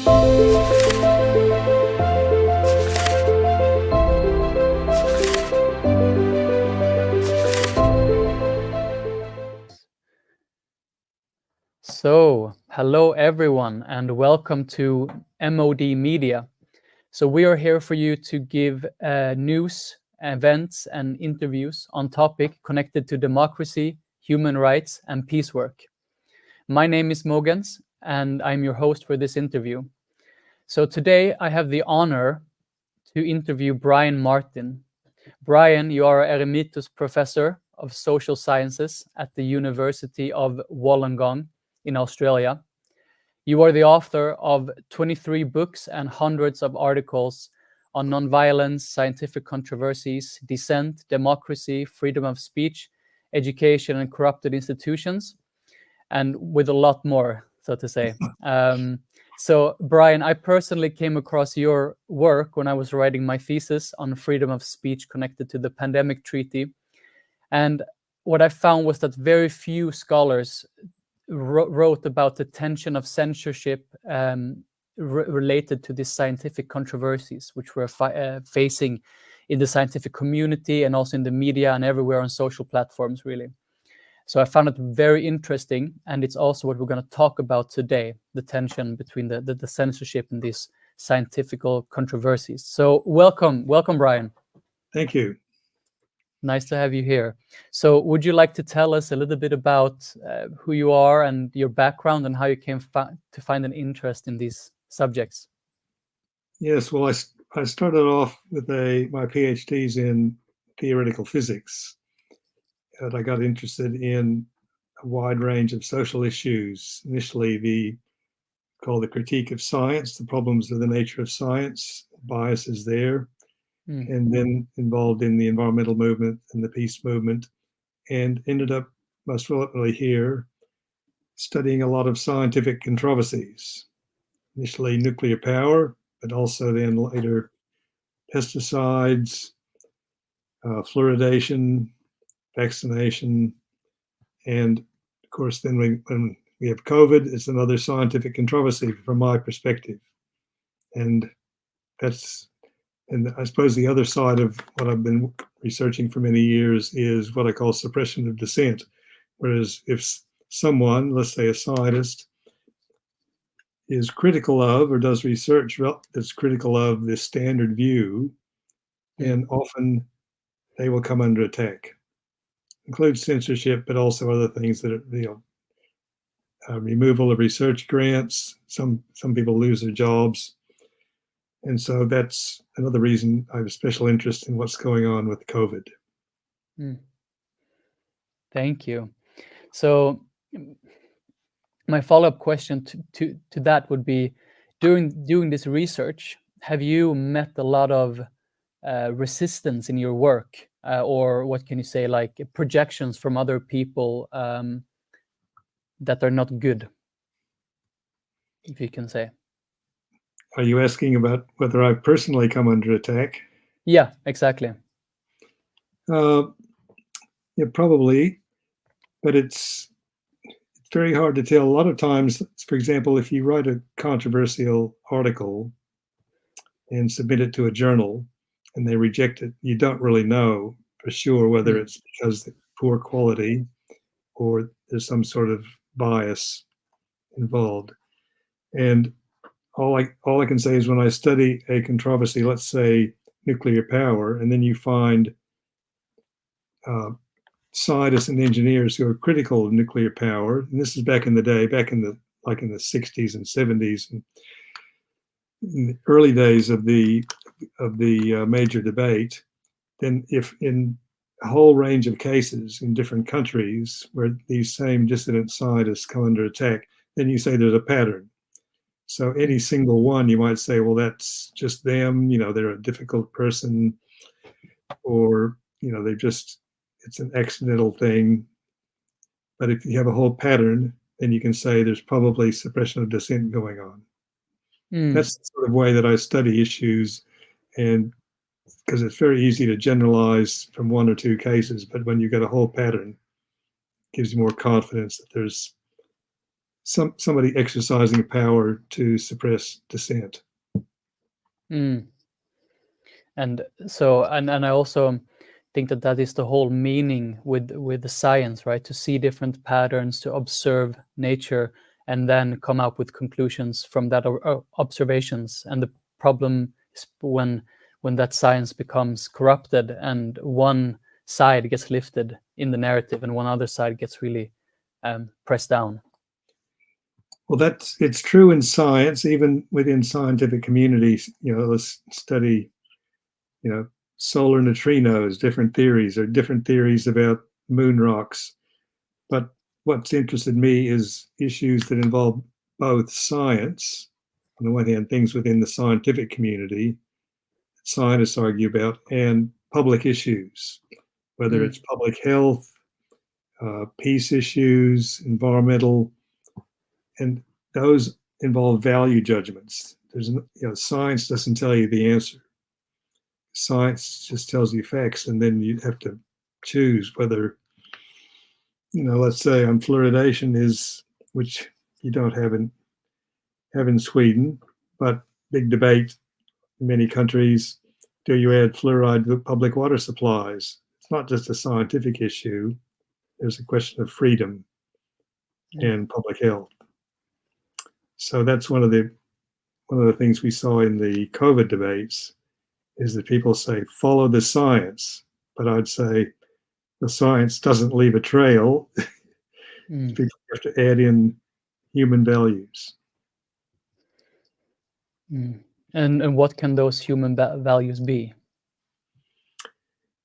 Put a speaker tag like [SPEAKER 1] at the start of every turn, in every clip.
[SPEAKER 1] So, hello everyone and welcome to MOD Media. So we are here for you to give news, events and interviews on topic connected to democracy, human rights and peace work. My name is Mogens and I'm your host for this interview. So today I have the honor to interview Brian Martin. Brian, you are emeritus professor of social sciences at the University of Wollongong in Australia. You are the author of 23 books and hundreds of articles on nonviolence, scientific controversies, dissent, democracy, freedom of speech, education and corrupted institutions, and with a lot more, so to say. So, Brian, I personally came across your work when I was writing my thesis on freedom of speech connected to the pandemic treaty. And what I found was that very few scholars wrote about the tension of censorship related to these scientific controversies, which we're facing in the scientific community and also in the media and everywhere on social platforms, really. So I found it very interesting, and it's also what we're going to talk about today, the tension between the censorship and these scientific controversies. So welcome, Brian.
[SPEAKER 2] Thank you.
[SPEAKER 1] Nice to have you here. So would you like to tell us a little bit about who you are and your background and how you came to find an interest in these subjects?
[SPEAKER 2] Yes, well, I started off with my PhDs in theoretical physics. And I got interested in a wide range of social issues. Initially, called the critique of science, the problems of the nature of science, biases there. And then involved in the environmental movement and the peace movement, and ended up most relevantly here studying a lot of scientific controversies. Initially nuclear power, but also then later pesticides, fluoridation, vaccination, and of course then when we have COVID, it's another scientific controversy from my perspective. And I suppose the other side of what I've been researching for many years is what I call suppression of dissent. Whereas if someone, let's say a scientist, is critical of or does research that's critical of this standard view, then often they will come under attack. Includes censorship, but also other things that are, removal of research grants. Some people lose their jobs. And so that's another reason I have a special interest in what's going on with COVID.
[SPEAKER 1] Thank you. So my follow-up question to that would be, during this research, have you met a lot of resistance in your work, or what can you say, like projections from other people that are not good, if you can say?
[SPEAKER 2] Are you asking about whether I've personally come under attack?
[SPEAKER 1] Yeah, exactly.
[SPEAKER 2] Yeah, probably, but it's very hard to tell. A lot of times, for example, if you write a controversial article and submit it to a journal and they reject it, you don't really know for sure whether it's because of poor quality or there's some sort of bias involved. And all I can say is when I study a controversy, let's say nuclear power, and then you find scientists and engineers who are critical of nuclear power, and this is back in the day, in the 60s and 70s, and in the early days of the major debate, then if in a whole range of cases in different countries where these same dissident scientists come under attack, then you say there's a pattern. So any single one, you might say, well, that's just them, they're a difficult person, or, it's an accidental thing. But if you have a whole pattern, then you can say there's probably suppression of dissent going on. That's the sort of way that I study issues, and because it's very easy to generalize from one or two cases, but when you get a whole pattern, it gives you more confidence that there's somebody exercising power to suppress dissent.
[SPEAKER 1] Mm. And so, and I also think that that is the whole meaning with the science, right? To see different patterns, to observe nature, and then come up with conclusions from that observations. And the problem is when that science becomes corrupted and one side gets lifted in the narrative and one other side gets really pressed down.
[SPEAKER 2] Well, it's true in science, even within scientific communities. Let's study, solar neutrinos, different theories, or different theories about moon rocks. But what's interested me is issues that involve both science, on the one hand, things within the scientific community that scientists argue about, and public issues, whether it's public health, peace issues, environmental, and those involve value judgments. Science doesn't tell you the answer. Science just tells you facts, and then you have to choose whether, let's say on fluoridation is, which you don't have in Sweden, but big debate in many countries. Do you add fluoride to public water supplies? It's not just a scientific issue. There's a question of freedom and public health. So that's one of the things we saw in the COVID debates, is that people say, follow the science. But I'd say the science doesn't leave a trail. People have to add in human values.
[SPEAKER 1] And what can those human values be?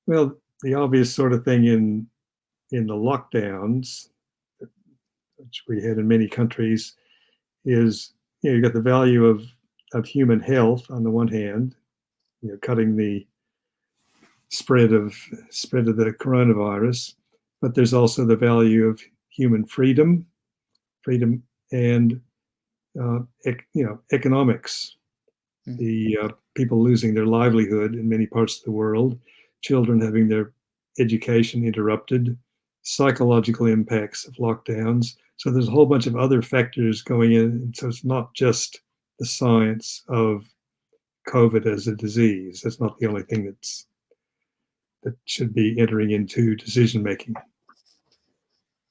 [SPEAKER 2] Well, the obvious sort of thing in the lockdowns, which we had in many countries, is you've got the value of human health on the one hand, cutting the spread of the coronavirus, but there's also the value of human freedom and economics. The people losing their livelihood in many parts of the world, children having their education interrupted, psychological impacts of lockdowns. So there's a whole bunch of other factors going in. And so it's not just the science of COVID as a disease. That's not the only thing that should be entering into decision making.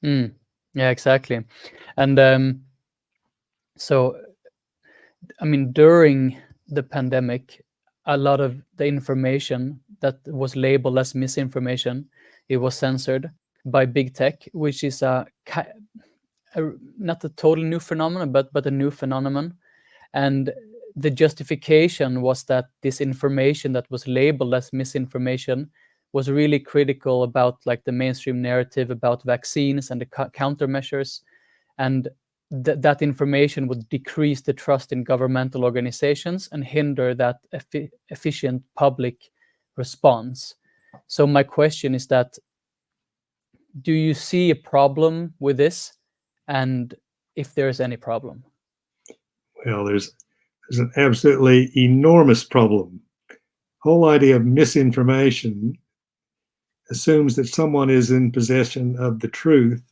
[SPEAKER 1] Yeah, exactly. And so, I mean, during the pandemic, a lot of the information that was labeled as misinformation, it was censored by big tech, which is not a totally new phenomenon, but a new phenomenon. And the justification was that this information that was labeled as misinformation was really critical about like the mainstream narrative about vaccines and the countermeasures, and that information would decrease the trust in governmental organizations and hinder that efficient public response. So my question is that, do you see a problem with this, and if there is any problem?
[SPEAKER 2] Well, there's an absolutely enormous problem. Whole idea of misinformation assumes that someone is in possession of the truth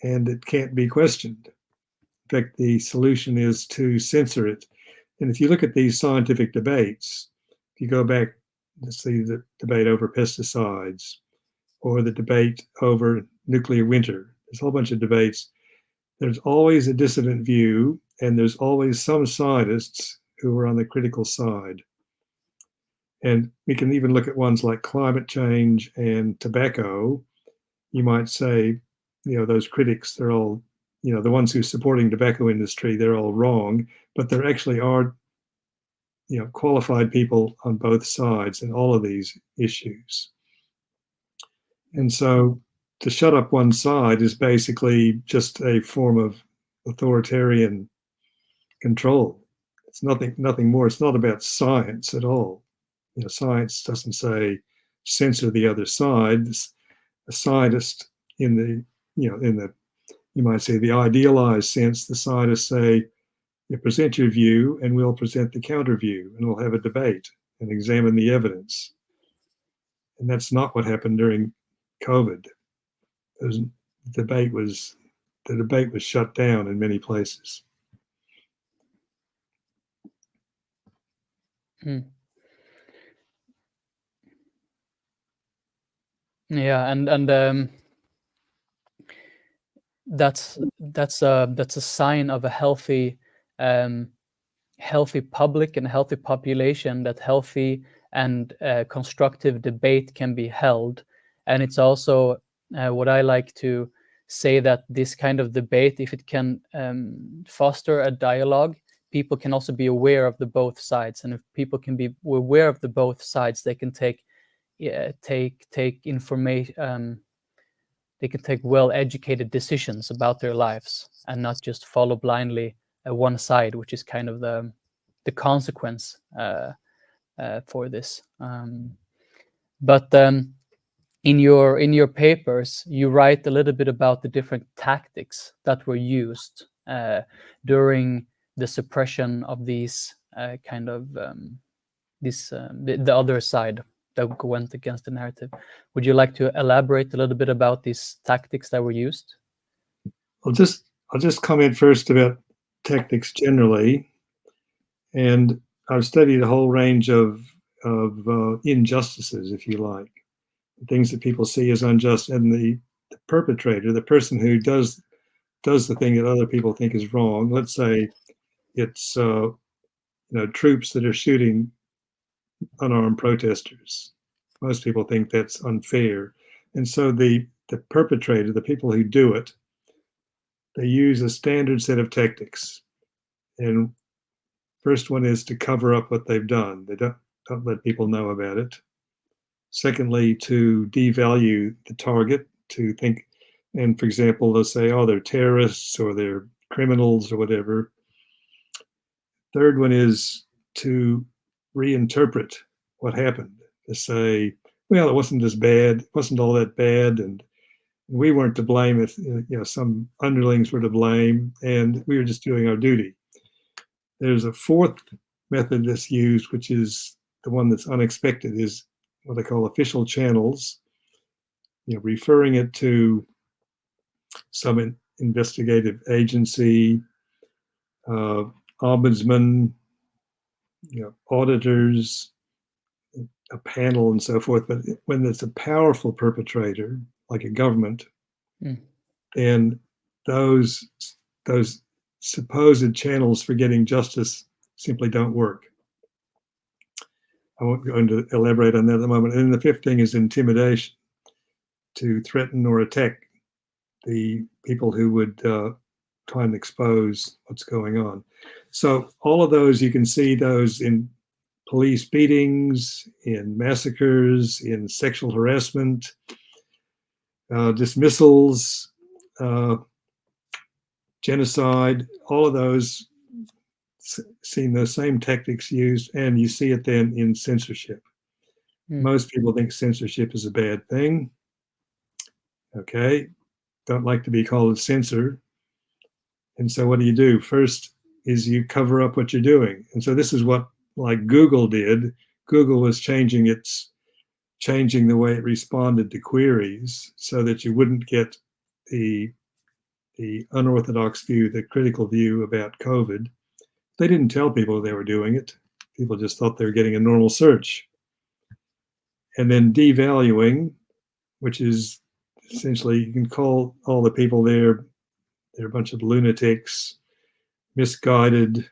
[SPEAKER 2] and it can't be questioned. In fact, the solution is to censor it. And if you look at these scientific debates, if you go back, let's see the debate over pesticides or the debate over nuclear winter, there's a whole bunch of debates. There's always a dissident view, and there's always some scientists who are on the critical side. And we can even look at ones like climate change and tobacco. You might say, those critics, they're all, the ones who are supporting tobacco industry, they're all wrong, but there actually are, qualified people on both sides in all of these issues. And so to shut up one side is basically just a form of authoritarian control. It's nothing more. It's not about science at all. Science doesn't say censor the other side. A scientist in the, you might say the idealized sense, the scientists say, you present your view and we'll present the counter view and we'll have a debate and examine the evidence. And that's not what happened during COVID. The debate was the debate was shut down in many places.
[SPEAKER 1] Yeah, and that's a sign of a healthy public and a healthy population, that healthy and constructive debate can be held. And it's also what I like to say, that this kind of debate, if it can foster a dialogue, people can also be aware of the both sides. And if people can be aware of the both sides, they can take information. They can take well-educated decisions about their lives and not just follow blindly one side, which is kind of the consequence for this. But in your papers, you write a little bit about the different tactics that were used during the suppression of these the other side that went against the narrative. Would you like to elaborate a little bit about these tactics that were used?
[SPEAKER 2] I'll just comment first about tactics generally, and I've studied a whole range of injustices, if you like, things that people see as unjust, and the perpetrator, the person who does the thing that other people think is wrong. Let's say it's troops that are shooting unarmed protesters. Most people think that's unfair, and so the perpetrator, the people who do it, they use a standard set of tactics. And first one is to cover up what they've done. They don't let people know about it. Secondly, to devalue the target, to think, and for example, they'll say, oh, they're terrorists or they're criminals or whatever. Third one is to reinterpret what happened, to say, well, it wasn't as bad, it wasn't all that bad, and we weren't to blame if some underlings were to blame, and we were just doing our duty. There's a fourth method that's used, which is the one that's unexpected, is what they call official channels, referring it to some investigative agency, ombudsman, auditors, a panel, and so forth. But when it's a powerful perpetrator, like a government, then those supposed channels for getting justice simply don't work. I won't go into elaborate on that at the moment. And then the fifth thing is intimidation, to threaten or attack the people who would try and expose what's going on. So all of those, you can see those in police beatings, in massacres, in sexual harassment, dismissals, genocide, all of those, seen those same tactics used, and you see it then in censorship. Most people think censorship is a bad thing. Okay, don't like to be called a censor. And so what do? First is you cover up what you're doing. And so this is what, like Google did. Google was changing the way it responded to queries so that you wouldn't get the unorthodox view, the critical view about COVID. They didn't tell people they were doing it. People just thought they were getting a normal search. And then devaluing, which is essentially, you can call all the people there, they're a bunch of lunatics, misguided,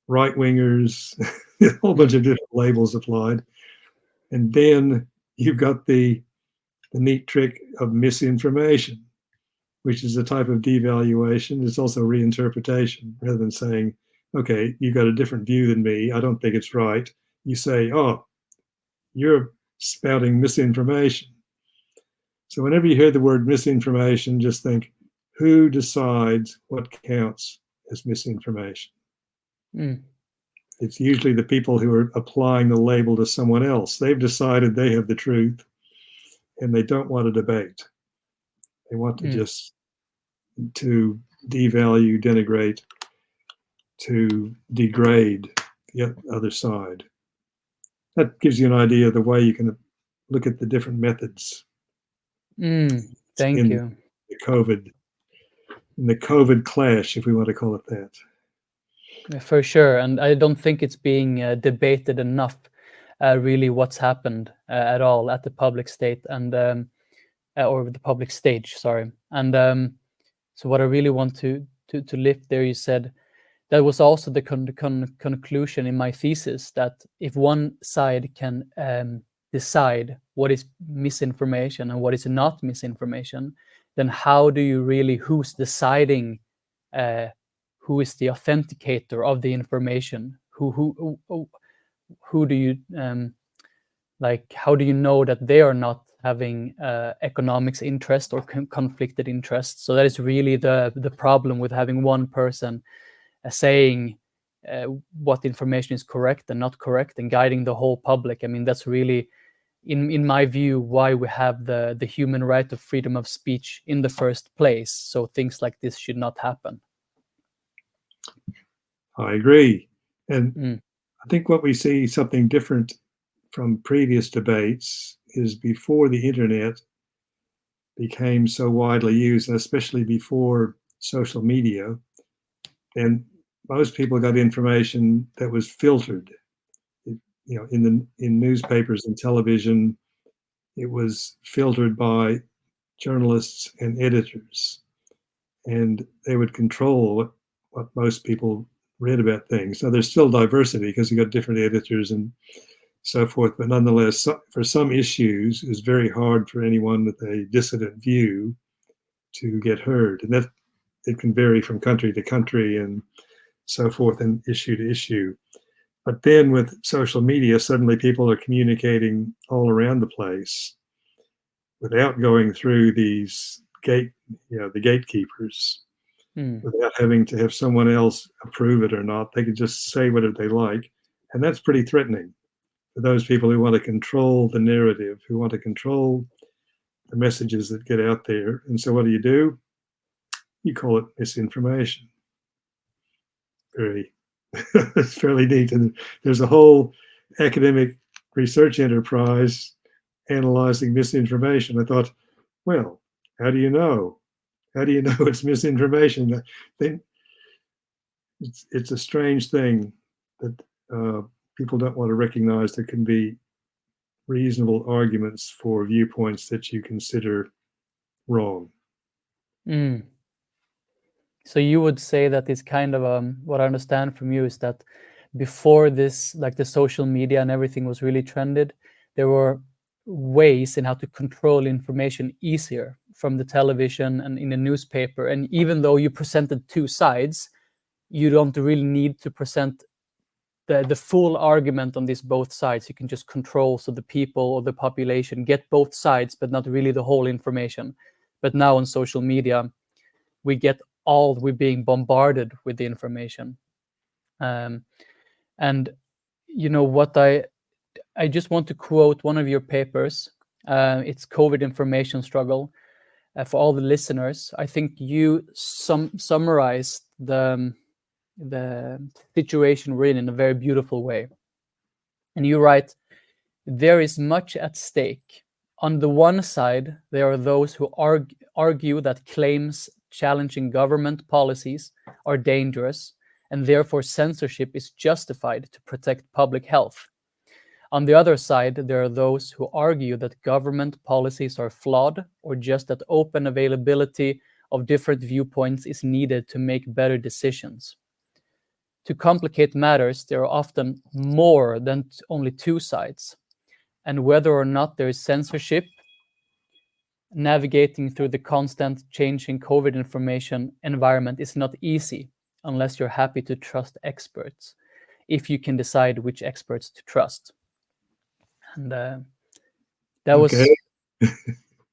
[SPEAKER 2] right-wingers, a whole bunch of different labels applied. And then you've got the neat trick of misinformation, which is a type of devaluation. It's also reinterpretation. Rather than saying, okay, you've got a different view than me, I don't think it's right, you say, oh, you're spouting misinformation. So whenever you hear the word misinformation, just think, who decides what counts as misinformation? It's usually the people who are applying the label to someone else. They've decided they have the truth, and they don't want a debate. They want to just to devalue, denigrate, to degrade the other side. That gives you an idea of the way you can look at the different methods.
[SPEAKER 1] Thank you.
[SPEAKER 2] The COVID the COVID clash, if we want to call it that.
[SPEAKER 1] For sure, and I don't think it's being debated enough, really, what's happened at all at the public state and or the public stage. Sorry, and so what I really want to lift there, you said that was also the conclusion in my thesis, that if one side can decide what is misinformation and what is not misinformation, then how do you really, who's deciding who is the authenticator of the information? Who do you like? How do you know that they are not having economics interest or conflicted interest? So that is really the problem with having one person saying what information is correct and not correct and guiding the whole public. I mean, that's really, in my view, why we have the human right of freedom of speech in the first place. So things like this should not happen.
[SPEAKER 2] I agree. And I think what we see something different from previous debates is before the internet became so widely used, and especially before social media, and most people got information that was filtered. In newspapers and television, it was filtered by journalists and editors, and they would control what most people read about things. Now, there's still diversity because you got different editors and so forth, but nonetheless, for some issues, it's very hard for anyone with a dissident view to get heard, and that it can vary from country to country and so forth and issue to issue. But then with social media, suddenly people are communicating all around the place without going through these the gatekeepers, without having to have someone else approve it or not. They can just say whatever they like. And that's pretty threatening for those people who want to control the narrative, who want to control the messages that get out there. And so what do? You call it misinformation. It's fairly neat. And there's a whole academic research enterprise analyzing misinformation. I thought, well, how do you know? How do you know it's misinformation? It's a strange thing that people don't want to recognize. There can be reasonable arguments for viewpoints that you consider wrong.
[SPEAKER 1] So you would say that it's kind of what I understand from you is that before this, like the social media and everything was really trended, there were ways in how to control information easier from the television and in the newspaper. And even though you presented two sides, you don't really need to present the full argument on these both sides. You can just control so the people or the population get both sides, but not really the whole information. But now on social media, we're being bombarded with the information. And what I just want to quote one of your papers. It's COVID information struggle. For all the listeners, I think you summarized the situation we're in a very beautiful way. And you write, there is much at stake. On the one side, there are those who argue that claims challenging government policies are dangerous, and therefore censorship is justified to protect public health. On the other side, there are those who argue that government policies are flawed, or just that open availability of different viewpoints is needed to make better decisions. To complicate matters, there are often more than only two sides, and whether or not there is censorship, navigating through the constant changing COVID information environment is not easy unless you're happy to trust experts, if you can decide which experts to trust. And that was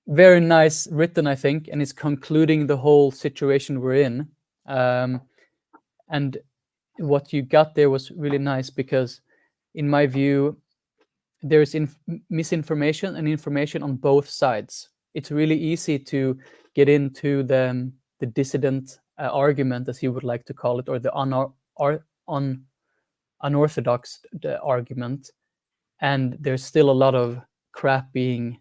[SPEAKER 1] very nice written, I think, and it's concluding the whole situation we're in. And what you got there was really nice because, in my view, there's misinformation and information on both sides. It's really easy to get into the dissident argument, as you would like to call it, or the unorthodox argument. And there's still a lot of crap being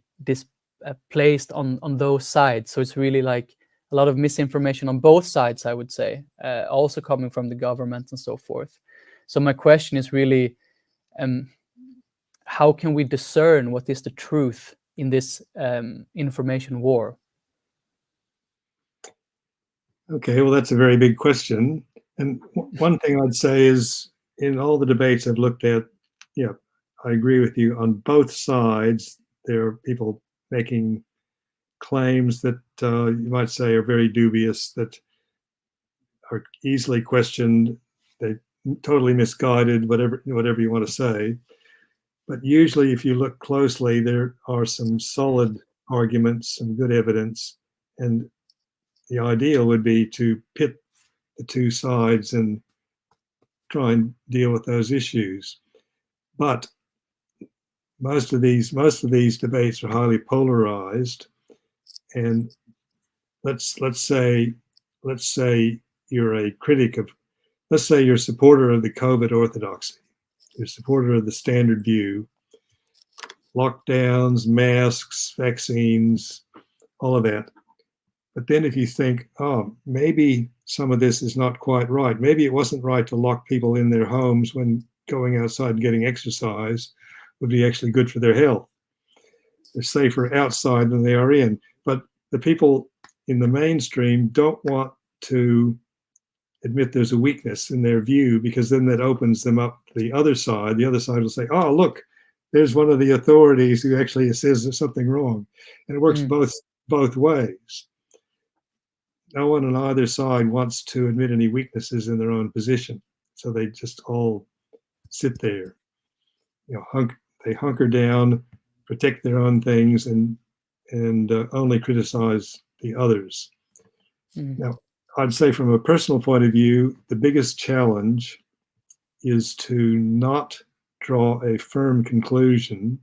[SPEAKER 1] placed on those sides. So it's really like a lot of misinformation on both sides, I would say, also coming from the government and so forth. So my question is really, how can we discern what is the truth in this information war?
[SPEAKER 2] Okay, well, that's a very big question. And one thing I'd say is, in all the debates I've looked at, yeah, I agree with you. On both sides, there are people making claims that you might say are very dubious, that are easily questioned, they totally misguided, whatever you want to say. But usually, if you look closely, there are some solid arguments, some good evidence, and the ideal would be to pit the two sides and try and deal with those issues. But most of these debates are highly polarized, and let's say you're a critic of, let's say you're a supporter of the COVID orthodoxy, you're a supporter of the standard view, lockdowns, masks, vaccines, all of that. But then if you think, oh, maybe some of this is not quite right, maybe it wasn't right to lock people in their homes when going outside and getting exercise would be actually good for their health. They're safer outside than they are in. But the people in the mainstream don't want to admit there's a weakness in their view, because then that opens them up to the other side. The other side will say, oh, look, there's one of the authorities who actually says there's something wrong. And it works both ways. No one on either side wants to admit any weaknesses in their own position. So they just all sit there, they hunker down, protect their own things, and only criticize the others. Now, I'd say from a personal point of view, the biggest challenge is to not draw a firm conclusion.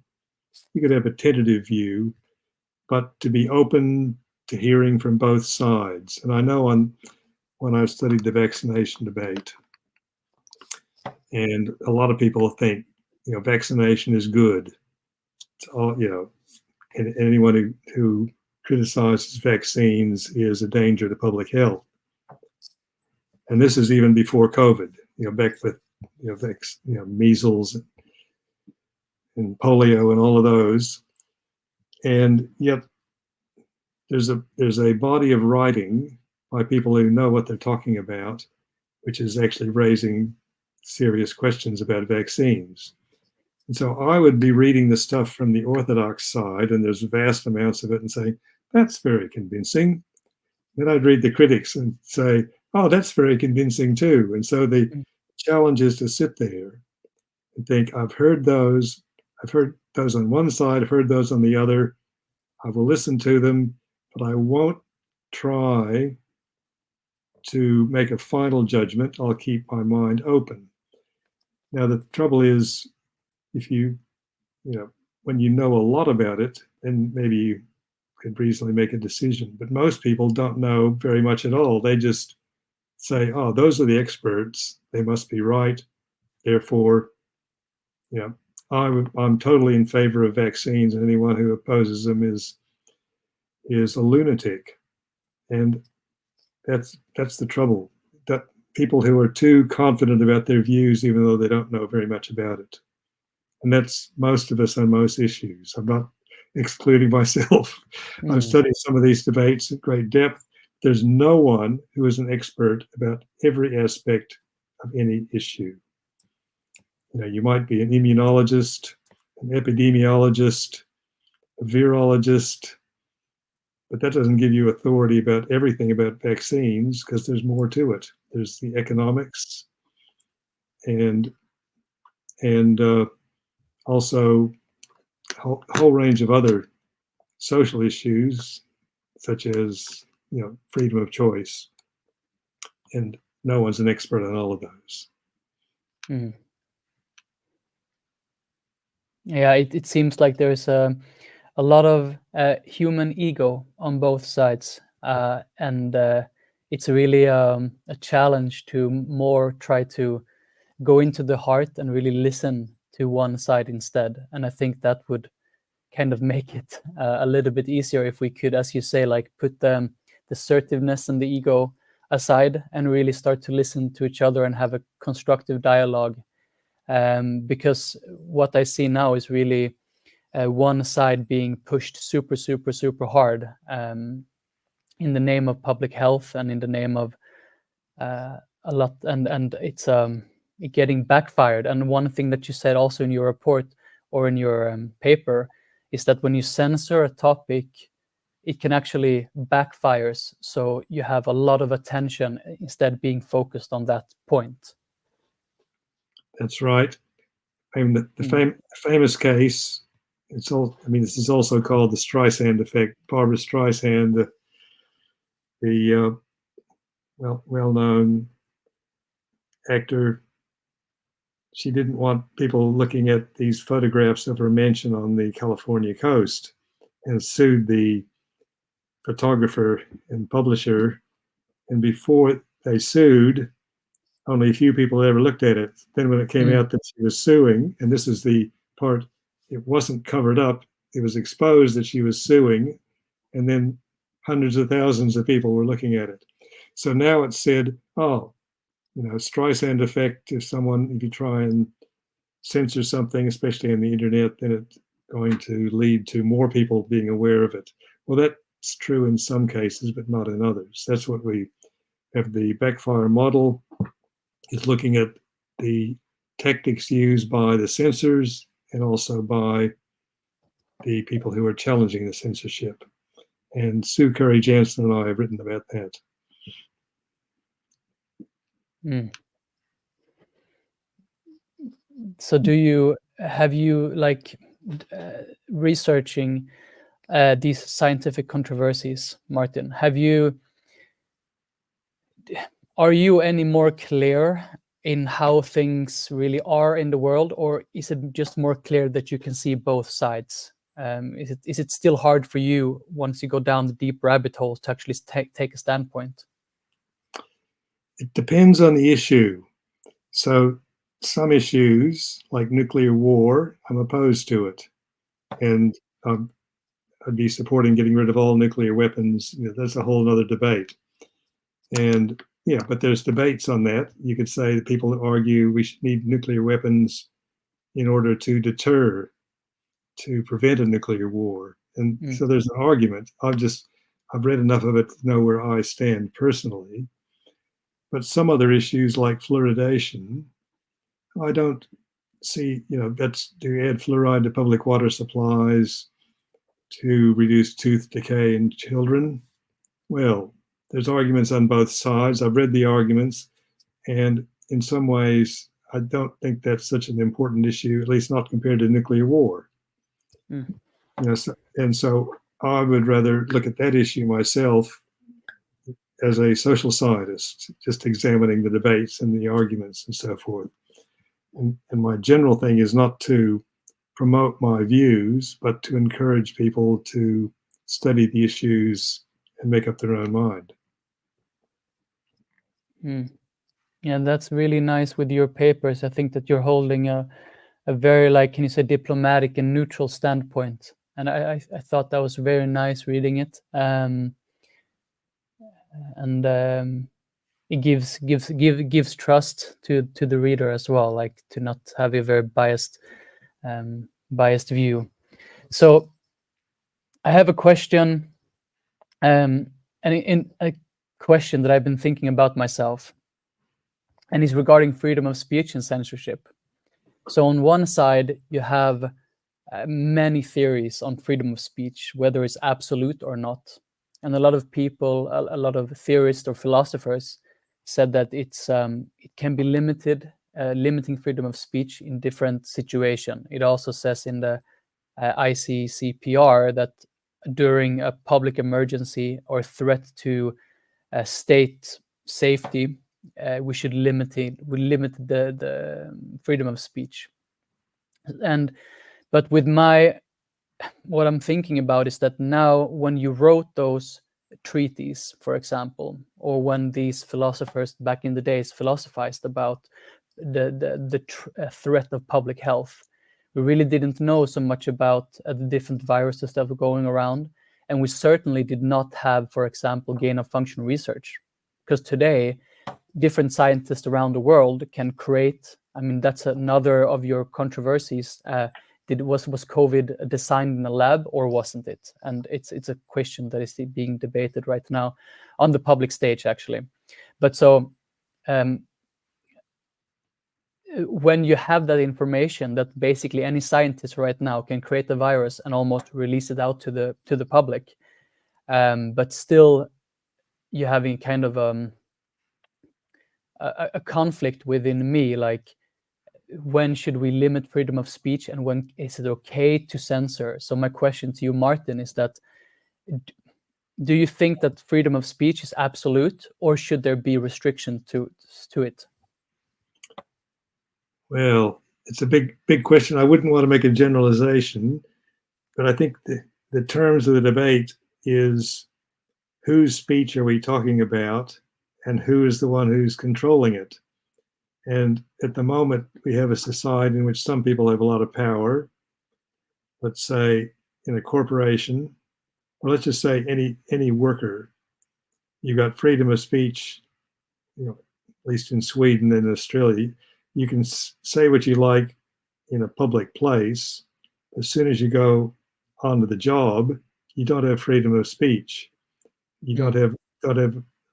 [SPEAKER 2] You could have a tentative view, but to be open to hearing from both sides. And I know when I studied the vaccination debate, and a lot of people think, vaccination is good. It's all, and anyone who criticizes vaccines is a danger to public health. And this is even before COVID, back with, measles and polio and all of those. And yet there's a body of writing by people who know what they're talking about, which is actually raising serious questions about vaccines. And so I would be reading the stuff from the orthodox side, and there's vast amounts of it, and saying, that's very convincing. Then I'd read the critics and say, oh, that's very convincing too. And so the challenge is to sit there and think, I've heard those on one side, I've heard those on the other. I will listen to them, but I won't try to make a final judgment. I'll keep my mind open. Now, the trouble is, if when you know a lot about it, then maybe you could reasonably make a decision. But most people don't know very much at all. They just say, oh, those are the experts. They must be right. Therefore, I'm totally in favor of vaccines, and anyone who opposes them is a lunatic. And that's the trouble. That people who are too confident about their views, even though they don't know very much about it. And that's most of us on most issues. I'm not excluding myself. I've studied some of these debates at great depth. There's no one who is an expert about every aspect of any issue. You might be an immunologist, an epidemiologist, a virologist, but that doesn't give you authority about everything about vaccines, because there's more to it. There's the economics and also a whole range of other social issues, such as freedom of choice, and no one's an expert on all of those.
[SPEAKER 1] Yeah, it seems like there's a lot of human ego on both sides, and it's really a challenge to more try to go into the heart and really listen to one side instead. And I think that would kind of make it a little bit easier if we could, as you say, like put the assertiveness and the ego aside and really start to listen to each other and have a constructive dialogue. Because what I see now is really one side being pushed super, super, super hard in the name of public health and in the name of a lot, and it's getting backfired. And one thing that you said also in your report or in your paper is that when you censor a topic, it can actually backfires. So you have a lot of attention instead being focused on that point.
[SPEAKER 2] That's right. I mean, the famous case, it's all, I mean, this is also called the Streisand effect. Barbara Streisand, the well-known actor, she didn't want people looking at these photographs of her mansion on the California coast and sued the photographer and publisher. And before they sued, only a few people ever looked at it. Then when it came out that she was suing, and this is the part, it wasn't covered up, it was exposed that she was suing, and then hundreds of thousands of people were looking at it. So now it's said, oh, you know, Streisand effect, if you try and censor something, especially on the internet, then it's going to lead to more people being aware of it. Well, that's true in some cases, but not in others. That's what we have. The backfire model is looking at the tactics used by the censors and also by the people who are challenging the censorship. And Sue Curry Jansen and I have written about that.
[SPEAKER 1] So have you like researching these scientific controversies, Martin? Are you any more clear in how things really are in the world, or is it just more clear that you can see both sides? Is it still hard for you once you go down the deep rabbit holes to actually take a standpoint?
[SPEAKER 2] It depends on the issue. So some issues, like nuclear war, I'm opposed to it. And I'd be supporting getting rid of all nuclear weapons. You know, that's a whole other debate. And yeah, but there's debates on that. You could say that people argue we should need nuclear weapons in order to deter, to prevent a nuclear war. And so there's an argument. I've read enough of it to know where I stand personally. But some other issues like fluoridation, I don't see, you know, that's to add fluoride to public water supplies to reduce tooth decay in children. Well, there's arguments on both sides. I've read the arguments, and in some ways, I don't think that's such an important issue, at least not compared to nuclear war. You know, so I would rather look at that issue myself as a social scientist, just examining the debates and the arguments and so forth. And my general thing is not to promote my views, but to encourage people to study the issues and make up their own mind.
[SPEAKER 1] Yeah, that's really nice with your papers. I think that you're holding a very, like, can you say, diplomatic and neutral standpoint. And I thought that was very nice reading it. It gives trust to the reader as well, like to not have a very biased view. So I have a question, and in a question that I've been thinking about myself, and it's regarding freedom of speech and censorship. So on one side, you have many theories on freedom of speech, whether it's absolute or not. And a lot of people, a lot of theorists or philosophers said that it can be limiting freedom of speech in different situations. It also says in the ICCPR that during a public emergency or threat to state safety, we should limit the freedom of speech. But with what I'm thinking about is that now when you wrote those treaties, for example, or when these philosophers back in the days philosophized about the threat of public health, we really didn't know so much about the different viruses that were going around. And we certainly did not have, for example, gain of function research, because today different scientists around the world can create, I mean, that's another of your controversies. Was COVID designed in a lab or wasn't it? And it's a question that is being debated right now on the public stage, actually. But so when you have that information that basically any scientist right now can create a virus and almost release it out to the public, but still you having kind of a conflict within me, like, when should we limit freedom of speech and when is it okay to censor? So my question to you, Martin, is that do you think that freedom of speech is absolute, or should there be restriction to it?
[SPEAKER 2] Well, it's a big question. I wouldn't want to make a generalization, but I think the terms of the debate is whose speech are we talking about and who is the one who's controlling it. And at the moment, we have a society in which some people have a lot of power. Let's say in a corporation, or let's just say any worker, you've got freedom of speech, at least in Sweden and Australia. You can say what you like in a public place. As soon as you go onto the job, you don't have freedom of speech. You don't have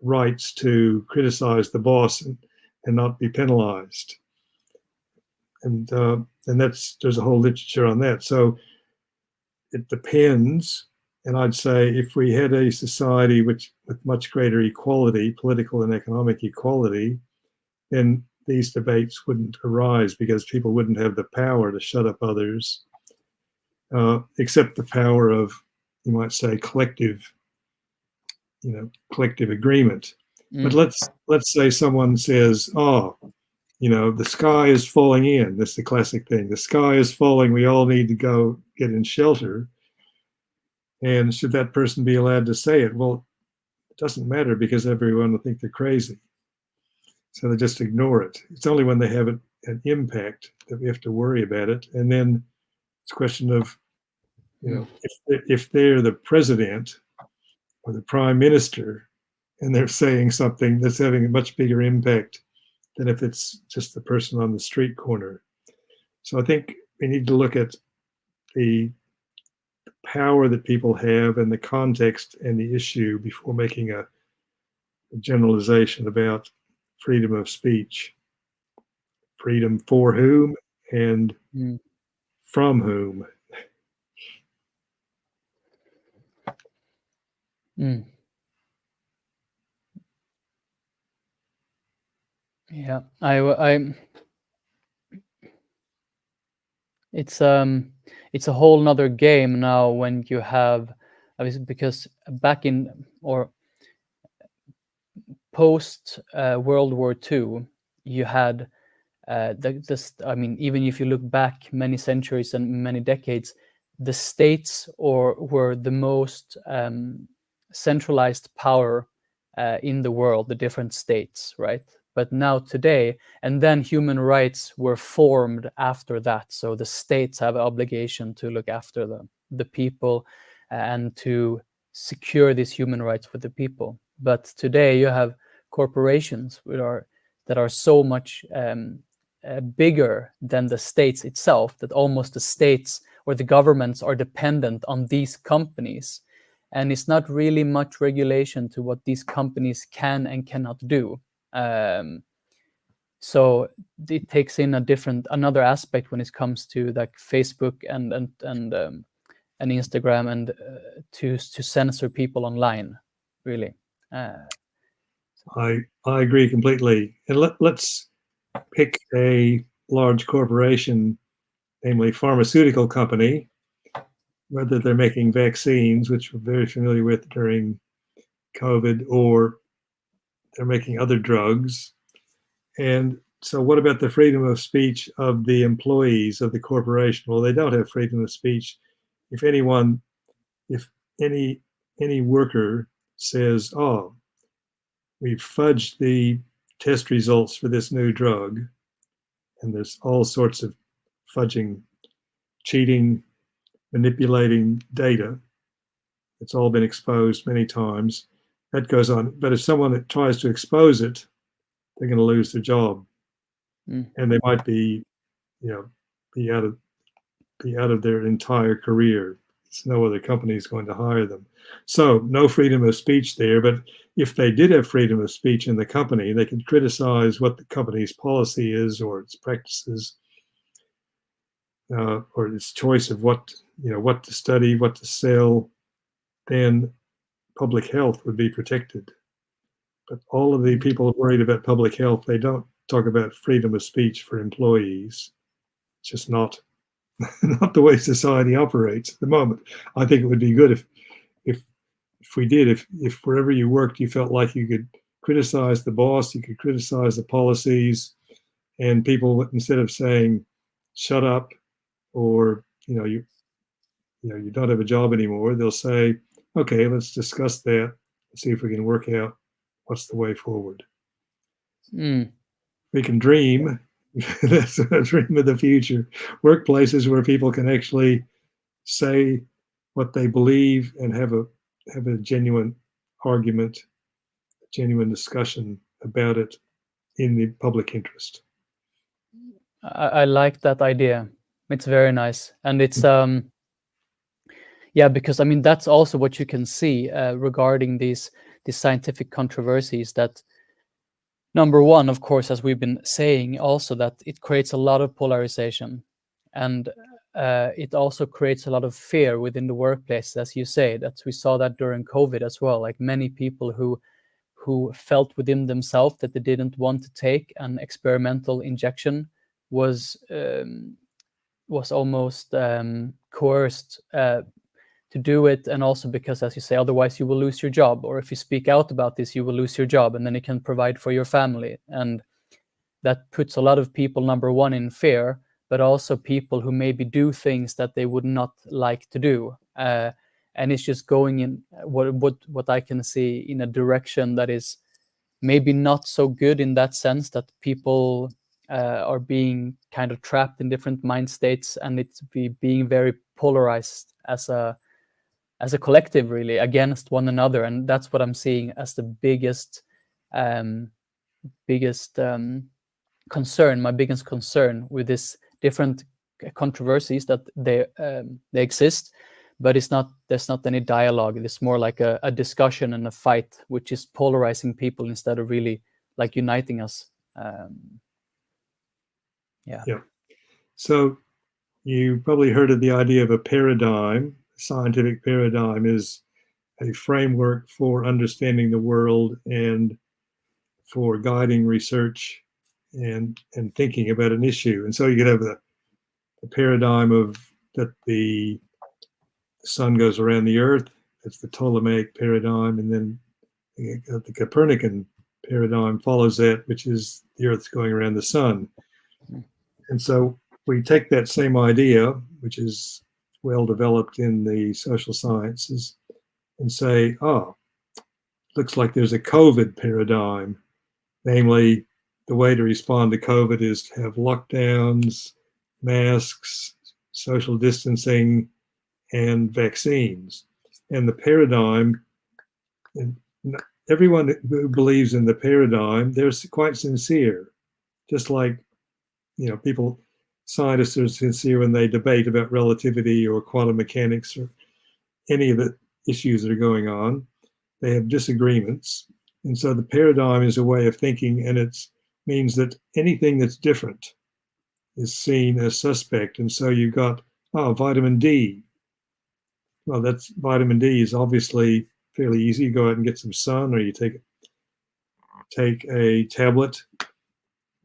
[SPEAKER 2] rights to criticize the boss and not be penalized. And there's a whole literature on that. So it depends. And I'd say if we had a society with much greater equality, political and economic equality, then these debates wouldn't arise because people wouldn't have the power to shut up others, except the power of, you might say, collective agreement. But let's say someone says, the sky is falling in. That's the classic thing. The sky is falling. We all need to go get in shelter. And should that person be allowed to say it? Well, it doesn't matter because everyone will think they're crazy. So they just ignore it. It's only when they have an impact that we have to worry about it. And then it's a question of, if they're the president or the prime minister and they're saying something that's having a much bigger impact than if it's just the person on the street corner. So I think we need to look at the power that people have and the context and the issue before making a generalization about freedom of speech. Freedom for whom and from whom.
[SPEAKER 1] Yeah, it's a whole nother game now when you have, because back in or post World War II, you had even if you look back many centuries and many decades, the states were the most centralized power in the world, the different states, right? But now today, and then human rights were formed after that. So the states have an obligation to look after the people and to secure these human rights for the people. But today you have corporations that are so much bigger than the states itself, that almost the states or the governments are dependent on these companies. And it's not really much regulation to what these companies can and cannot do. So it takes in another aspect when it comes to like Facebook and Instagram and to censor people online, really.
[SPEAKER 2] I agree completely. And let's pick a large corporation, namely pharmaceutical company, whether they're making vaccines, which we're very familiar with during COVID, or they're making other drugs. And so what about the freedom of speech of the employees of the corporation? Well, they don't have freedom of speech. If any worker says, we've fudged the test results for this new drug, and there's all sorts of fudging, cheating, manipulating data, It's all been exposed many times. That goes on. But if someone that tries to expose it, they're going to lose their job, and they might be, be out of their entire career. No other company is going to hire them. So no freedom of speech there. But if they did have freedom of speech in the company, they could criticize what the company's policy is or its practices, or its choice of what to study, what to sell. Then public health would be protected. But all of the people worried about public health, they don't talk about freedom of speech for employees. It's just not the way society operates at the moment. I think it would be good if we did, if wherever you worked, you felt like you could criticize the boss, you could criticize the policies, and people, instead of saying, shut up, or, you don't have a job anymore, they'll say, okay, let's discuss that, see if we can work out what's the way forward. We can dream. That's a dream of the future. Workplaces where people can actually say what they believe and have a genuine argument, a genuine discussion about it in the public interest.
[SPEAKER 1] I like that idea. It's very nice, and it's because I mean that's also what you can see regarding these scientific controversies. That number one, of course, as we've been saying, also that it creates a lot of polarization, and it also creates a lot of fear within the workplace, as you say. That we saw that during COVID as well. Like many people who felt within themselves that they didn't want to take an experimental injection was almost coerced to do it, and also because, as you say, otherwise you will lose your job, or if you speak out about this, you will lose your job, and then you can provide for your family. And that puts a lot of people, number one, in fear, but also people who maybe do things that they would not like to do. And it's just going in what I can see in a direction that is maybe not so good, in that sense that people are being kind of trapped in different mind states, and it's being very polarized as a collective, really, against one another. And that's what I'm seeing as the biggest concern, my biggest concern with this different controversies, that they exist, but there's not any dialogue. It's more like a discussion and a fight, which is polarizing people instead of really like uniting us.
[SPEAKER 2] Yeah. So you probably heard of the idea of a paradigm. Scientific paradigm is a framework for understanding the world and for guiding research and thinking about an issue. And so you could have the paradigm of that the sun goes around the earth. That's the Ptolemaic paradigm. And then the Copernican paradigm follows that, which is the earth's going around the sun. And so we take that same idea, which is well developed in the social sciences, and say, looks like there's a COVID paradigm. Namely, the way to respond to COVID is to have lockdowns, masks, social distancing, and vaccines. And the paradigm, and everyone who believes in the paradigm, they're quite sincere. Just like, scientists are sincere when they debate about relativity or quantum mechanics or any of the issues that are going on. They have disagreements. And so the paradigm is a way of thinking, and it means that anything that's different is seen as suspect. And so you've got, vitamin D. Well, that's vitamin D is obviously fairly easy. You go out and get some sun, or you take a tablet,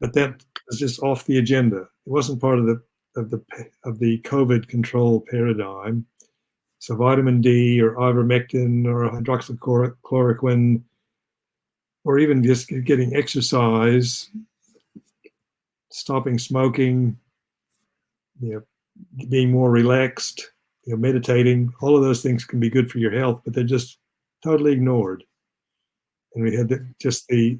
[SPEAKER 2] but that was just off the agenda. It wasn't part of the COVID control paradigm. So vitamin D or ivermectin or hydroxychloroquine, or even just getting exercise, stopping smoking, being more relaxed, meditating, all of those things can be good for your health, but they're just totally ignored. And we had the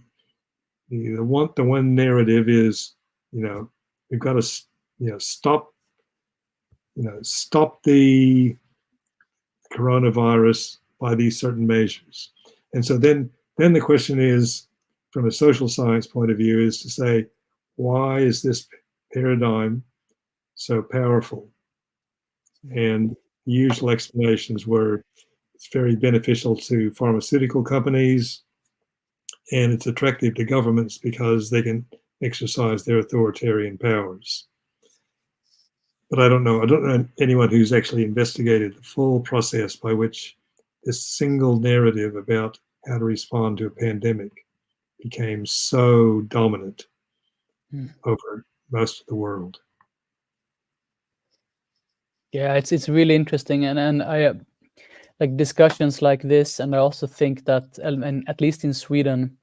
[SPEAKER 2] one narrative is, we've got to, stop the coronavirus by these certain measures. And so then the question is, from a social science point of view, is to say, why is this paradigm so powerful? And the usual explanations were it's very beneficial to pharmaceutical companies, and it's attractive to governments because they can exercise their authoritarian powers. But I don't know anyone who's actually investigated the full process by which this single narrative about how to respond to a pandemic became so dominant over most of the world.
[SPEAKER 1] Yeah, it's really interesting, and I like discussions like this, and I also think that, and at least in Sweden,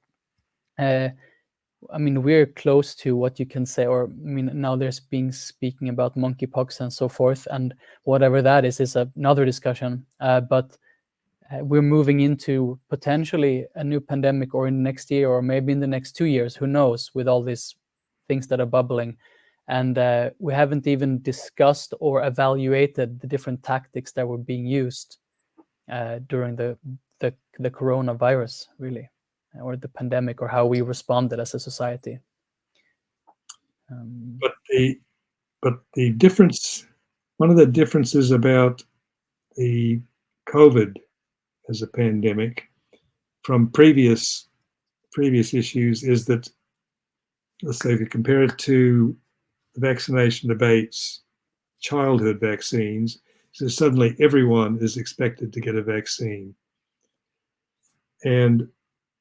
[SPEAKER 1] I mean, we're close to what you can say, or I mean, now there's been speaking about monkeypox and so forth, and whatever that is another discussion. But we're moving into potentially a new pandemic, or in the next year, or maybe in the next 2 years, who knows, with all these things that are bubbling. And we haven't even discussed or evaluated the different tactics that were being used during the coronavirus, really, or the pandemic, or how we responded as a society.
[SPEAKER 2] But the difference, one of the differences about the COVID as a pandemic from previous issues is that, let's say, if you compare it to the vaccination debates, childhood vaccines, so suddenly everyone is expected to get a vaccine. And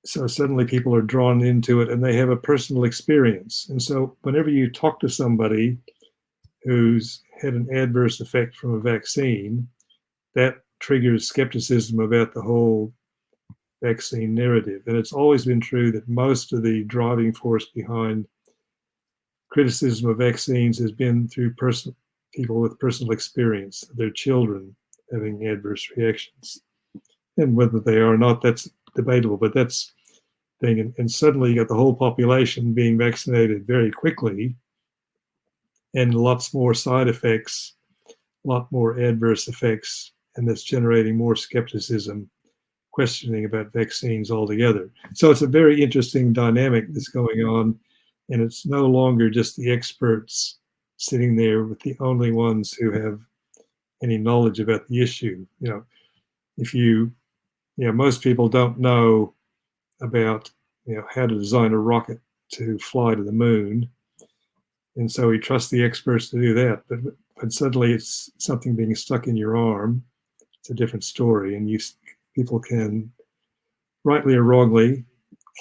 [SPEAKER 2] so suddenly people are drawn into it and they have a personal experience. And so whenever you talk to somebody who's had an adverse effect from a vaccine, that triggers skepticism about the whole vaccine narrative. And it's always been true that most of the driving force behind criticism of vaccines has been through people with personal experience, their children having adverse reactions. And whether they are or not, that's debatable, but that's the thing. And suddenly you got the whole population being vaccinated very quickly, and lots more side effects, a lot more adverse effects, and that's generating more skepticism, questioning about vaccines altogether. So it's a very interesting dynamic that's going on, and it's no longer just the experts sitting there with the only ones who have any knowledge about the issue. Most people don't know about how to design a rocket to fly to the moon, and so we trust the experts to do that. But suddenly it's something being stuck in your arm. It's a different story, and people can, rightly or wrongly,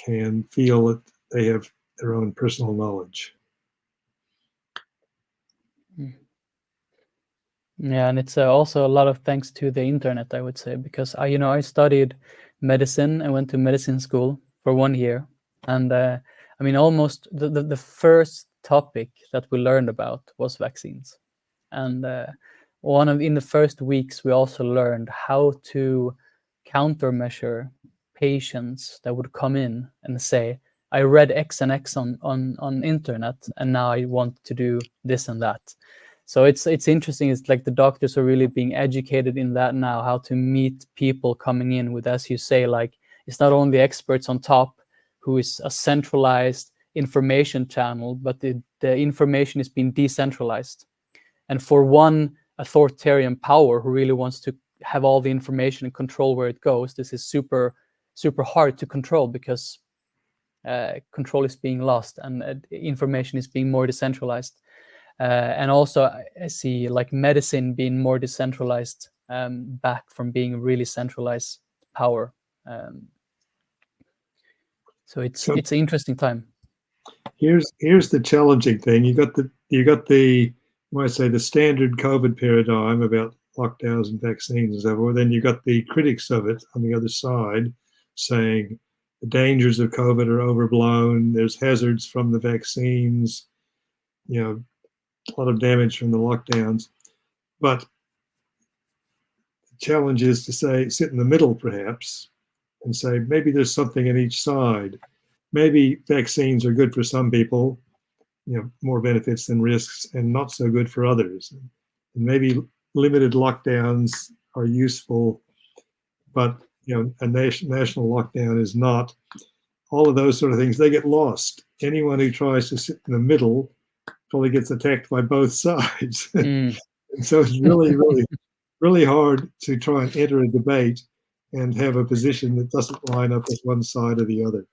[SPEAKER 2] can feel that they have their own personal knowledge.
[SPEAKER 1] Yeah, and it's also a lot of thanks to the internet, I would say, because I studied medicine. I went to medicine school for 1 year, and I mean, almost the first topic that we learned about was vaccines, and in the first weeks we also learned how to countermeasure patients that would come in and say, I read X and X on internet, and now I want to do this and that. So it's interesting. It's like the doctors are really being educated in that now, how to meet people coming in with, as you say, like, it's not only experts on top who is a centralized information channel, but the information is being decentralized. And for one authoritarian power who really wants to have all the information and control where it goes, this is super, super hard to control, because control is being lost and information is being more decentralized. And also I see like medicine being more decentralized, back from being really centralized power. So it's an interesting time.
[SPEAKER 2] Here's the challenging thing. You got the might say the standard COVID paradigm about lockdowns and vaccines and so forth. Then you got the critics of it on the other side saying the dangers of COVID are overblown. There's hazards from the vaccines. A lot of damage from the lockdowns. But the challenge is to sit in the middle, perhaps, and say maybe there's something in each side. Maybe vaccines are good for some people, more benefits than risks, and not so good for others. And maybe limited lockdowns are useful, but a national lockdown is not. All of those sort of things, they get lost. Anyone who tries to sit in the middle probably gets attacked by both sides.
[SPEAKER 1] Mm.
[SPEAKER 2] And so it's really, really, really hard to try and enter a debate and have a position that doesn't line up with one side or the other.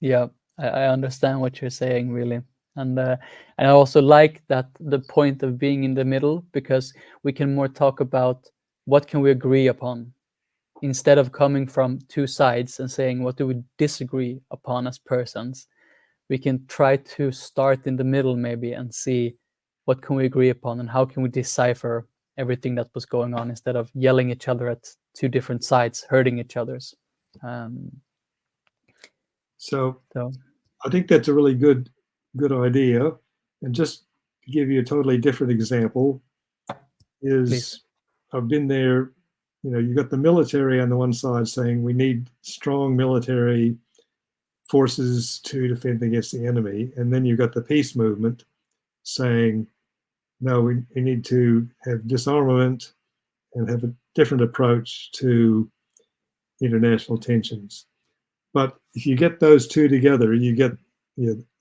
[SPEAKER 1] Yeah, I understand what you're saying, really. And I also like that the point of being in the middle, because we can more talk about what can we agree upon instead of coming from two sides and saying what do we disagree upon as persons. We can try to start in the middle maybe and see what can we agree upon and how can we decipher everything that was going on instead of yelling each other at two different sides, hurting each other's.
[SPEAKER 2] So
[SPEAKER 1] So
[SPEAKER 2] I think that's a really good idea. And just to give you a totally different example,
[SPEAKER 1] please.
[SPEAKER 2] I've been there. You got the military on the one side saying we need strong military forces to defend against the enemy, and then you've got the peace movement saying no, we need to have disarmament and have a different approach to international tensions. But if you get those two together, you get,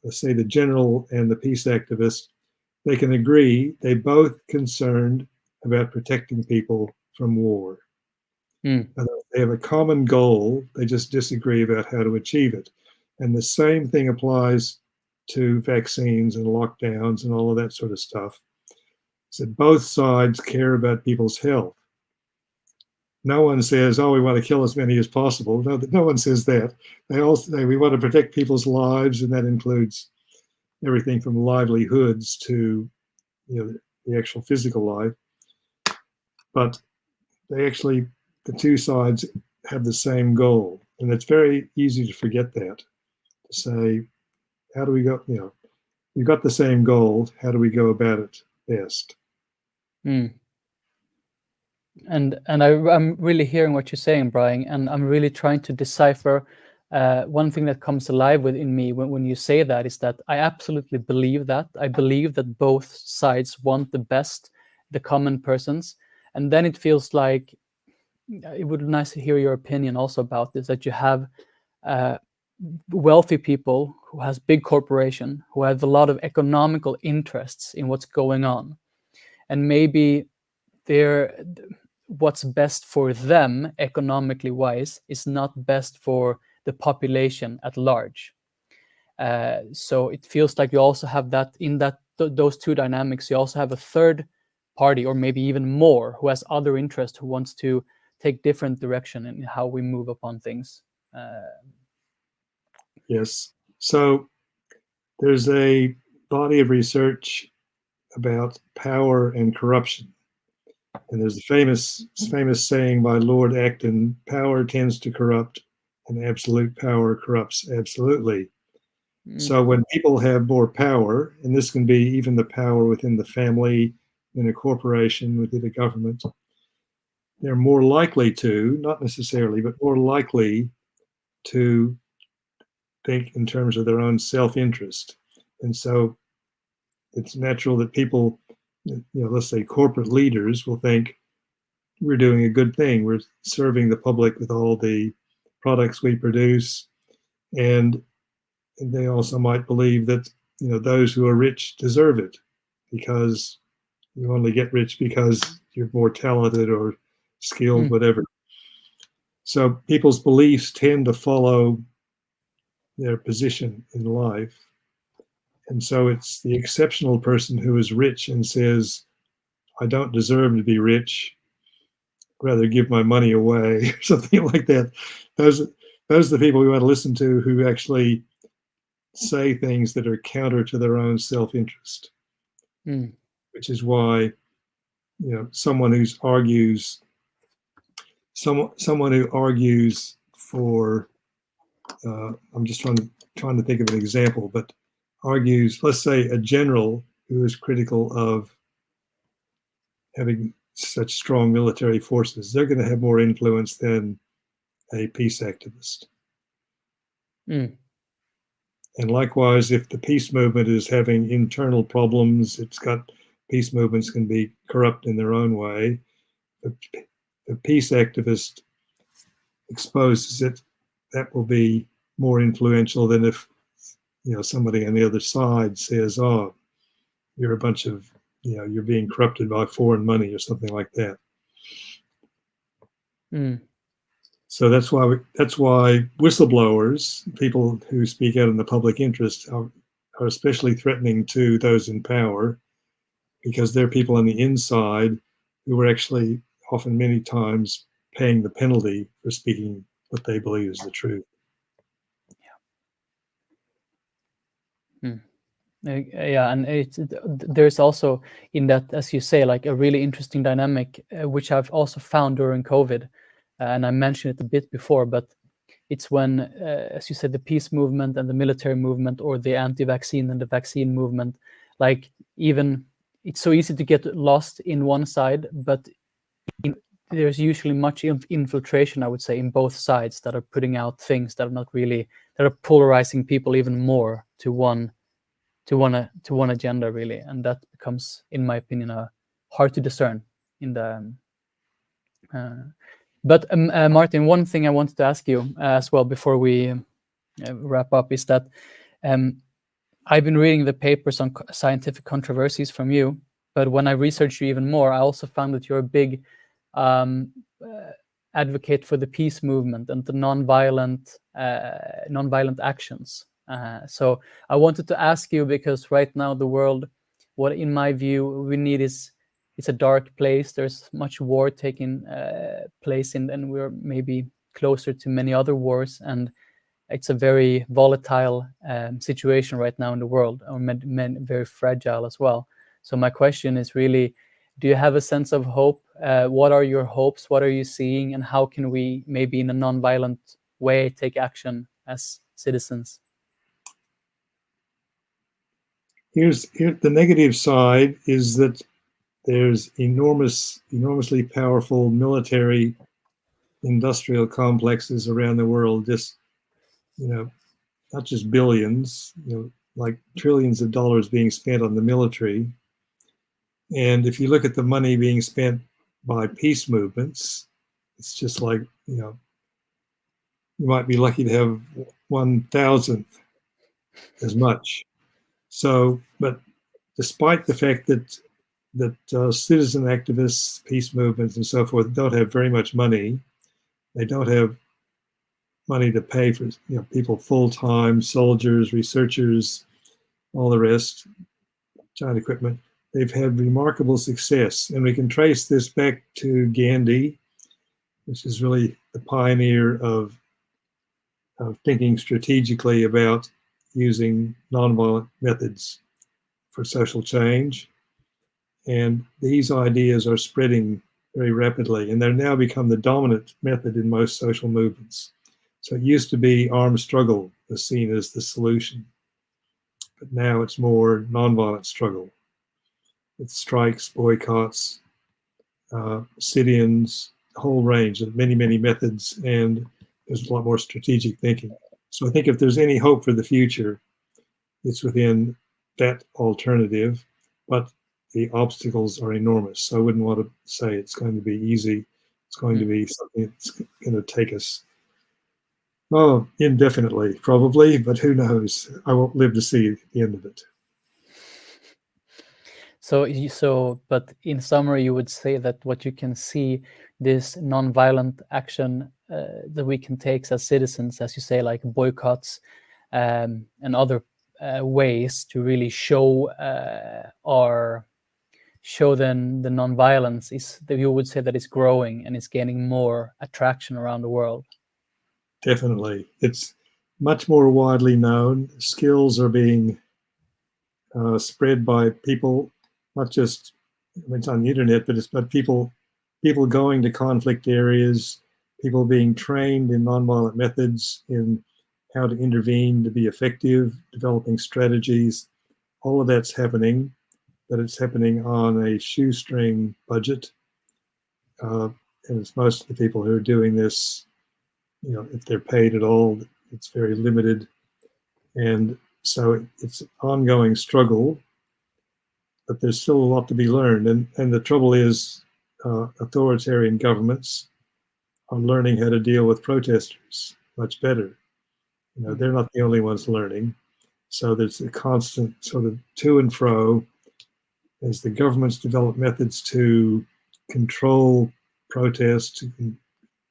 [SPEAKER 2] let's say the general and the peace activist, they can agree they both concerned about protecting people from war.
[SPEAKER 1] Mm.
[SPEAKER 2] They have a common goal, they just disagree about how to achieve it. And the same thing applies to vaccines and lockdowns and all of that sort of stuff. So both sides care about people's health. No one says, "Oh, we want to kill as many as possible." No one says that. They all say we want to protect people's lives, and that includes everything from livelihoods to the actual physical life. But the two sides have the same goal, and it's very easy to forget that. To say, how do we go? We've got the same goal. How do we go about it best?
[SPEAKER 1] Mm. And I'm really hearing what you're saying, Brian, and I'm really trying to decipher. One thing that comes alive within me when you say that is that I absolutely believe that. I believe that both sides want the best, the common persons, and then it feels like it would be nice to hear your opinion also about this. That you have wealthy people who has big corporation who have a lot of economical interests in what's going on, and maybe they're what's best for them economically wise is not best for the population at large. So it feels like you also have that in those two dynamics. You also have a third party, or maybe even more, who has other interests, who wants to take different direction in how we move upon things.
[SPEAKER 2] Yes. So there's a body of research about power and corruption. And there's a famous saying by Lord Acton, power tends to corrupt and absolute power corrupts absolutely. So when people have more power, and this can be even the power within the family, in a corporation, within a government, they're more likely to, not necessarily, but more likely to think in terms of their own self-interest. And so it's natural that people, let's say corporate leaders, will think we're doing a good thing. We're serving the public with all the products we produce. And they also might believe that, those who are rich deserve it, because you only get rich because you're more talented or skilled, whatever. So people's beliefs tend to follow their position in life. And so it's the exceptional person who is rich and says, I don't deserve to be rich, rather give my money away, or something like that. Those are the people we want to listen to, who actually say things that are counter to their own self-interest. Which is why, someone who argues for, I'm just trying to think of an example, but argues, let's say a general who is critical of having such strong military forces, they're going to have more influence than a peace activist. And likewise, if the peace movement is having internal problems, peace movements can be corrupt in their own way. a peace activist exposes it, that will be more influential than if, somebody on the other side says, "Oh, you're a bunch of, you're being corrupted by foreign money," or something like that. So that's why whistleblowers, people who speak out in the public interest, are especially threatening to those in power, because they're people on the inside who are actually often many times paying the penalty for speaking what they believe is the truth.
[SPEAKER 1] Yeah, and there's also in that, as you say, like a really interesting dynamic, which I've also found during COVID, and I mentioned it a bit before, but it's when, as you said, the peace movement and the military movement, or the anti-vaccine and the vaccine movement, like even it's so easy to get lost in one side, but there's usually much infiltration, I would say, in both sides that are putting out things that are not really, that are polarizing people even more to one agenda, really, and that becomes, in my opinion, hard to discern in the. But Martin, one thing I wanted to ask you as well before we wrap up is that I've been reading the papers on scientific controversies from you, but when I researched you even more, I also found that you're a big advocate for the peace movement and the nonviolent actions. So I wanted to ask you, because right now the world, what in my view we need is, it's a dark place. There's much war taking place, and we're maybe closer to many other wars, and it's a very volatile situation right now in the world, or very fragile as well. So my question is really, do you have a sense of hope? What are your hopes? What are you seeing? And how can we, maybe in a non-violent way, take action as citizens?
[SPEAKER 2] Here, the negative side is that there's enormously powerful military industrial complexes around the world, just, not just billions, like trillions of dollars being spent on the military. And if you look at the money being spent by peace movements, it's just like, you might be lucky to have 1,000th as much. So, but despite the fact that citizen activists, peace movements, and so forth don't have very much money, they don't have money to pay for people full-time, soldiers, researchers, all the rest, giant equipment. They've had remarkable success, and we can trace this back to Gandhi, which is really the pioneer of thinking strategically about using nonviolent methods for social change. And these ideas are spreading very rapidly, and they're now become the dominant method in most social movements. So it used to be armed struggle was seen as the solution, but now it's more nonviolent struggle. It's strikes, boycotts, sit-ins, a whole range of many methods, and there's a lot more strategic thinking. So I think if there's any hope for the future, it's within that alternative, but the obstacles are enormous. So I wouldn't want to say it's going to be easy. It's going to be something that's going to take us, indefinitely, probably, but who knows? I won't live to see the end of it.
[SPEAKER 1] But in summary, you would say that what you can see, this non-violent action that we can take as citizens, as you say, like boycotts and other ways to really show then the non-violence, is that you would say that it's growing and it's gaining more attraction around the world.
[SPEAKER 2] Definitely. It's much more widely known. Skills are being spread by people, not just, it's on the internet, but it's about people going to conflict areas, people being trained in nonviolent methods, in how to intervene to be effective, developing strategies. All of that's happening, but it's happening on a shoestring budget. And it's most of the people who are doing this, if they're paid at all, it's very limited. And so it's an ongoing struggle, but there's still a lot to be learned. And the trouble is, authoritarian governments are learning how to deal with protesters much better. They're not the only ones learning. So there's a constant sort of to and fro as the governments develop methods to control protests,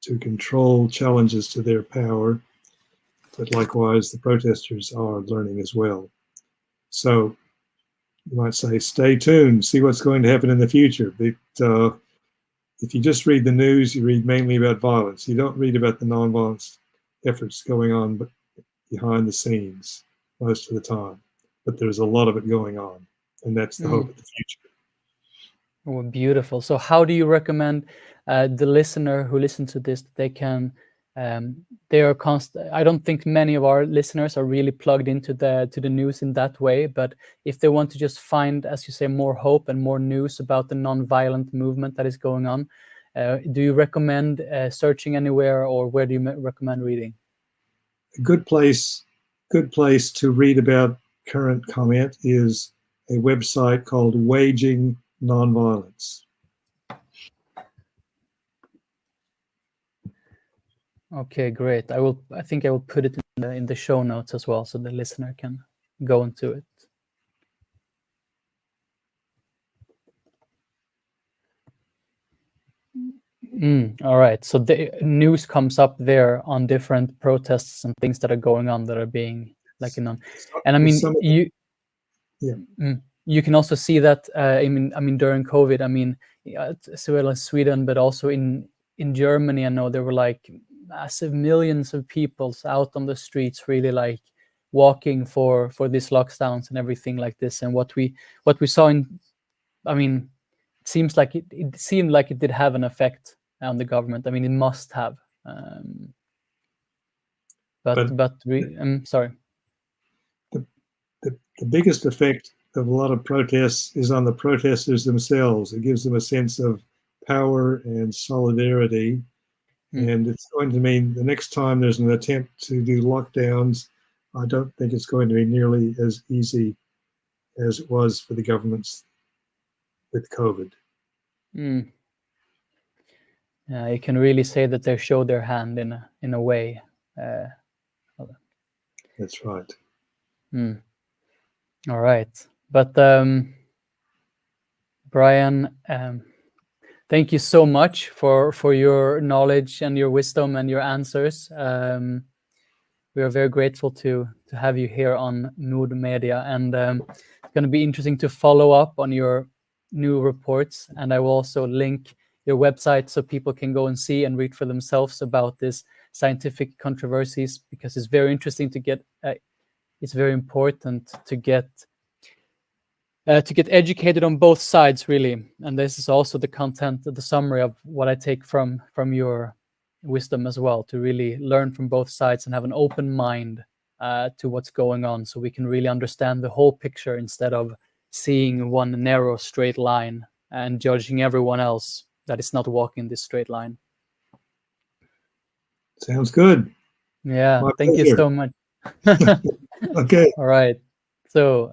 [SPEAKER 2] to control challenges to their power, but likewise the protesters are learning as well. So you might say, stay tuned, see what's going to happen in the future. But if you just read the news, you read mainly about violence. You don't read about the nonviolence efforts going on behind the scenes most of the time. But there's a lot of it going on, and that's the hope of the future.
[SPEAKER 1] Oh, beautiful. So how do you recommend the listener who listens to this, they can, they are constant. I don't think many of our listeners are really plugged into the news in that way, but if they want to just find, as you say, more hope and more news about the non-violent movement that is going on, do you recommend searching anywhere, or where do you recommend reading?
[SPEAKER 2] A good place to read about current comment is a website called Waging Nonviolence.
[SPEAKER 1] Okay, great. I think I will put it in the show notes as well, so the listener can go into it. All right. So the news comes up there on different protests and things that are going on that are being and I mean you can also see that I mean during COVID, I mean as well as Sweden, but also in Germany, I know there were like massive millions of people out on the streets, really like walking for these lockdowns and everything like this. And what we saw I mean, it seemed like it did have an effect on the government. I mean, it must have. I'm sorry.
[SPEAKER 2] The biggest effect of a lot of protests is on the protesters themselves. It gives them a sense of power and solidarity. And it's going to mean the next time there's an attempt to do lockdowns, I don't think it's going to be nearly as easy as it was for the governments with COVID.
[SPEAKER 1] Yeah, you can really say that they show their hand in a way.
[SPEAKER 2] That's right.
[SPEAKER 1] All right, but Brian, thank you so much for your knowledge and your wisdom and your answers. We are very grateful to have you here on Nord Media, and it's going to be interesting to follow up on your new reports. And I will also link your website so people can go and see and read for themselves about this scientific controversies, because it's very interesting to get. It's very important to get educated on both sides, really. And this is also the content, the summary of what I take from your wisdom as well, to really learn from both sides and have an open mind to what's going on, so we can really understand the whole picture instead of seeing one narrow straight line and judging everyone else that is not walking this straight line.
[SPEAKER 2] Sounds good.
[SPEAKER 1] Yeah,
[SPEAKER 2] My
[SPEAKER 1] thank
[SPEAKER 2] pleasure.
[SPEAKER 1] you so much.
[SPEAKER 2] Okay.
[SPEAKER 1] All right. So